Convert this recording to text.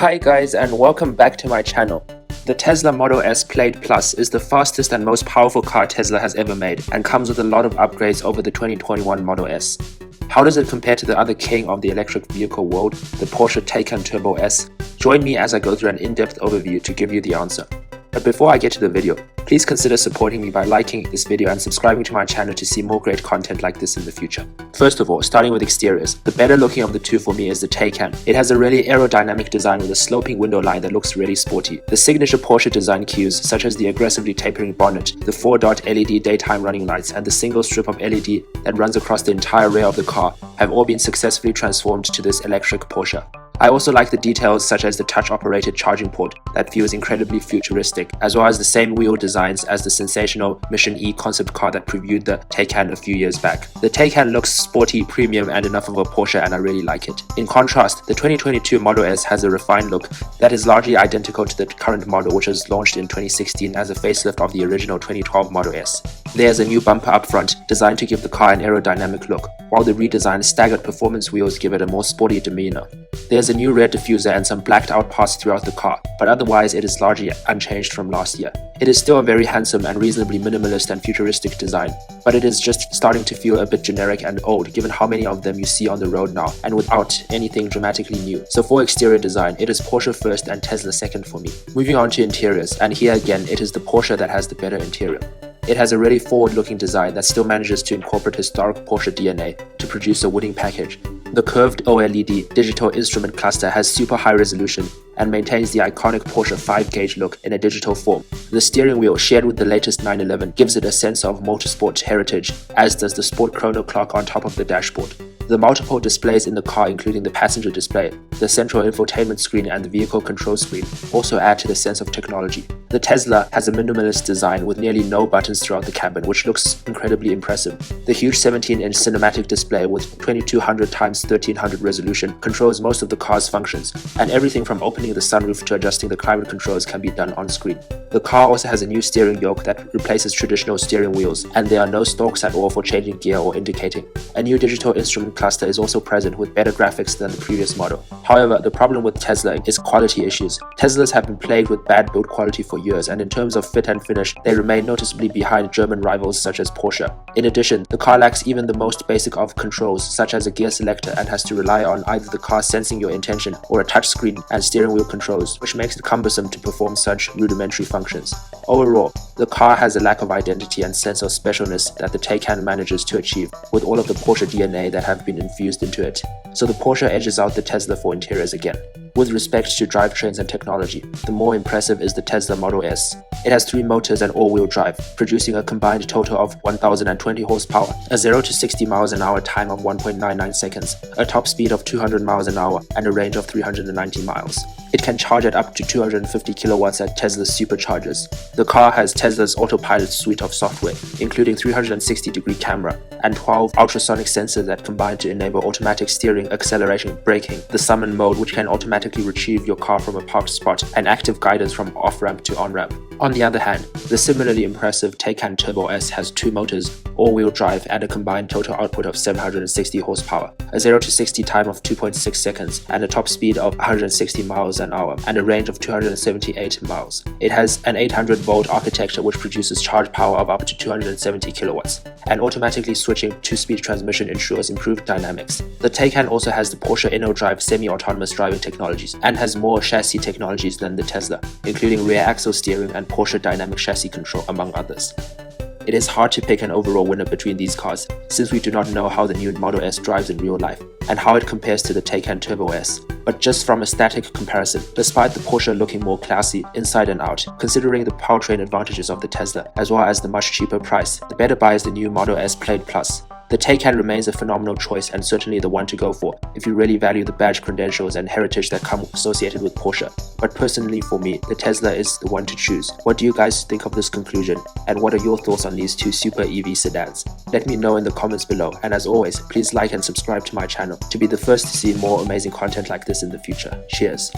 Hi guys, and welcome back to my channel. The Tesla Model S Plaid Plus is the fastest and most powerful car Tesla has ever made and comes with a lot of upgrades over the 2021 Model S. How does it compare to the other king of the electric vehicle world, the Porsche Taycan Turbo S? Join me as I go through an in-depth overview to give you the answer. But before I get to the video, please consider supporting me by liking this video and subscribing to my channel to see more great content like this in the future. First of all, starting with exteriors, the better looking of the two for me is the Taycan. It has a really aerodynamic design with a sloping window line that looks really sporty. The signature Porsche design cues, such as the aggressively tapering bonnet, the 4-dot LED daytime running lights, and the single strip of LED that runs across the entire rear of the car, have all been successfully transformed to this electric Porsche. I also like the details such as the touch-operated charging port that feels incredibly futuristic, as well as the same wheel designs as the sensational Mission E concept car that previewed the Taycan a few years back. The Taycan looks sporty, premium, and enough of a Porsche, and I really like it. In contrast, the 2022 Model S has a refined look that is largely identical to the current model, which was launched in 2016 as a facelift of the original 2012 Model S. There's a new bumper up front, designed to give the car an aerodynamic look, while the redesigned staggered performance wheels give it a more sporty demeanor. There's a new rear diffuser and some blacked out parts throughout the car, but otherwise it is largely unchanged from last year. It is still a very handsome and reasonably minimalist and futuristic design, but it is just starting to feel a bit generic and old given how many of them you see on the road now, and without anything dramatically new. So for exterior design, it is Porsche first and Tesla second for me. Moving on to interiors, and here again it is the Porsche that has the better interior. It has a really forward-looking design that still manages to incorporate historic Porsche DNA to produce a winning package. The curved OLED digital instrument cluster has super high resolution and maintains the iconic Porsche 5-gauge look in a digital form. The steering wheel, shared with the latest 911, gives it a sense of motorsport heritage, as does the sport chrono clock on top of the dashboard. The multiple displays in the car, including the passenger display, the central infotainment screen, and the vehicle control screen, also add to the sense of technology. The Tesla has a minimalist design with nearly no buttons throughout the cabin, which looks incredibly impressive. The huge 17-inch cinematic display with 2200x1300 resolution controls most of the car's functions, and everything from opening the sunroof to adjusting the climate controls can be done on screen. The car also has a new steering yoke that replaces traditional steering wheels, and there are no stalks at all for changing gear or indicating. A new digital instrument cluster is also present with better graphics than the previous model. However, the problem with Tesla is quality issues. Teslas have been plagued with bad build quality for years, and in terms of fit and finish, they remain noticeably behind German rivals such as Porsche. In addition, the car lacks even the most basic of controls, such as a gear selector, and has to rely on either the car sensing your intention or a touchscreen and steering wheel controls, which makes it cumbersome to perform such rudimentary functions. Overall, the car has a lack of identity and sense of specialness that the Taycan manages to achieve with all of the Porsche DNA that have been infused into it. So the Porsche edges out the Tesla for interiors again. With respect to drivetrains and technology, the more impressive is the Tesla Model S. It has 3 motors and all-wheel drive, producing a combined total of 1020 horsepower, a 0 to 60 miles an hour time of 1.99 seconds, a top speed of 200 miles an hour, and a range of 390 miles. It can charge at up to 250 kilowatts at Tesla's superchargers. The car has Tesla's autopilot suite of software, including 360-degree camera and 12 ultrasonic sensors that combine to enable automatic steering, acceleration, braking, the summon mode, which can automatically retrieve your car from a parked spot, and active guidance from off-ramp to on-ramp. On the other hand, the similarly impressive Taycan Turbo S has 2 motors, all-wheel drive, and a combined total output of 760 horsepower, a 0 to 60 time of 2.6 seconds, and a top speed of 160 miles an hour, and a range of 278 miles. It has an 800-volt architecture which produces charge power of up to 270 kilowatts, and automatically switching 2-speed transmission ensures improved dynamics. The Taycan also has the Porsche InnoDrive semi-autonomous driving technologies, and has more chassis technologies than the Tesla, including rear axle steering and Porsche dynamic chassis control, among others. It is hard to pick an overall winner between these cars, since we do not know how the new Model S drives in real life, and how it compares to the Taycan Turbo S. But just from a static comparison, despite the Porsche looking more classy inside and out, considering the powertrain advantages of the Tesla, as well as the much cheaper price, the better buy is the new Model S Plaid Plus. The Taycan remains a phenomenal choice and certainly the one to go for if you really value the badge credentials and heritage that come associated with Porsche. But personally for me, the Tesla is the one to choose. What do you guys think of this conclusion? And what are your thoughts on these two super EV sedans? Let me know in the comments below, and as always, please like and subscribe to my channel to be the first to see more amazing content like this in the future. Cheers!